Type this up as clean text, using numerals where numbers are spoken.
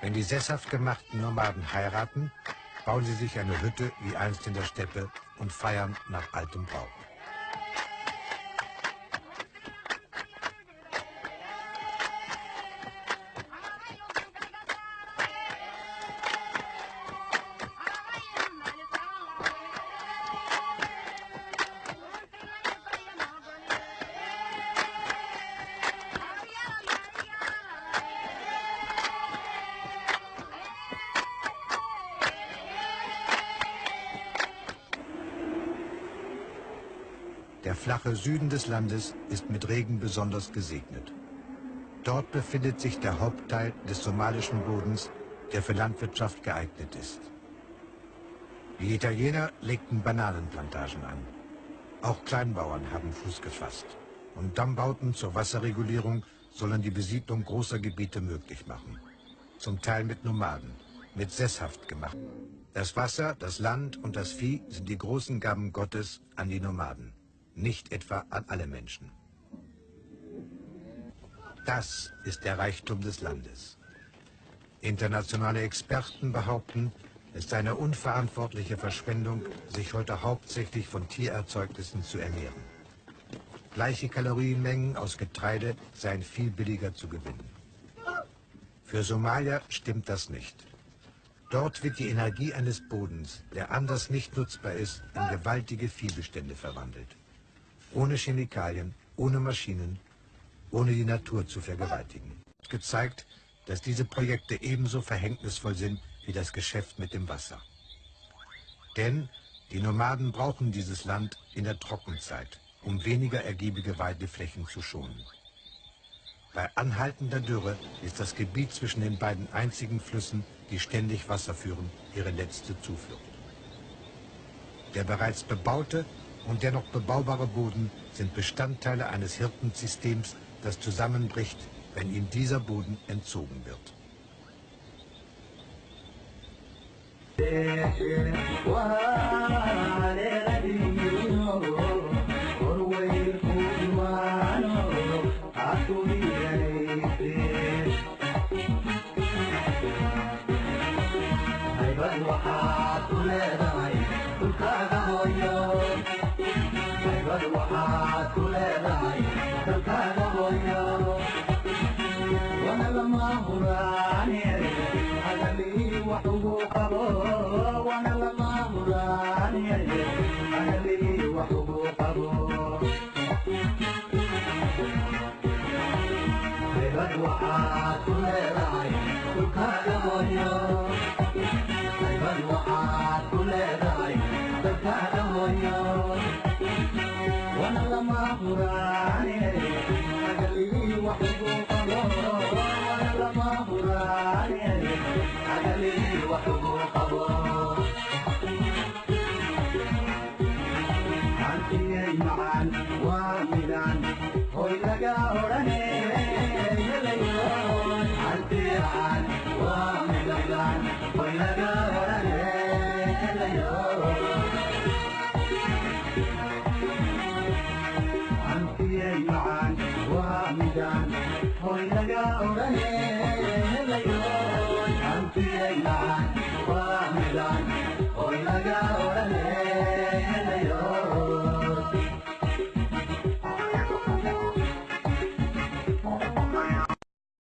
Wenn die sesshaft gemachten Nomaden heiraten, bauen sie sich eine Hütte wie einst in der Steppe und feiern nach altem Brauch. Der flache Süden des Landes ist mit Regen besonders gesegnet. Dort befindet sich der Hauptteil des somalischen Bodens, der für Landwirtschaft geeignet ist. Die Italiener legten Bananenplantagen an. Auch Kleinbauern haben Fuß gefasst. Und Dammbauten zur Wasserregulierung sollen die Besiedlung großer Gebiete möglich machen. Zum Teil mit Nomaden, mit sesshaft gemacht. Das Wasser, das Land und das Vieh sind die großen Gaben Gottes an die Nomaden, nicht etwa an alle Menschen. Das ist der Reichtum des Landes. Internationale Experten behaupten, es sei eine unverantwortliche Verschwendung, sich heute hauptsächlich von Tiererzeugnissen zu ernähren. Gleiche Kalorienmengen aus Getreide seien viel billiger zu gewinnen. Für Somalia stimmt das nicht. Dort wird die Energie eines Bodens, der anders nicht nutzbar ist, in gewaltige Viehbestände verwandelt. Ohne Chemikalien, ohne Maschinen, ohne die Natur zu vergewaltigen. Es hat gezeigt, dass diese Projekte ebenso verhängnisvoll sind wie das Geschäft mit dem Wasser. Denn die Nomaden brauchen dieses Land in der Trockenzeit, um weniger ergiebige Weideflächen zu schonen. Bei anhaltender Dürre ist das Gebiet zwischen den beiden einzigen Flüssen, die ständig Wasser führen, ihre letzte Zuflucht. Der bereits bebaute und dennoch bebaubare Boden sind Bestandteile eines Hirtensystems, das zusammenbricht, wenn ihm dieser Boden entzogen wird. Hoy laga orane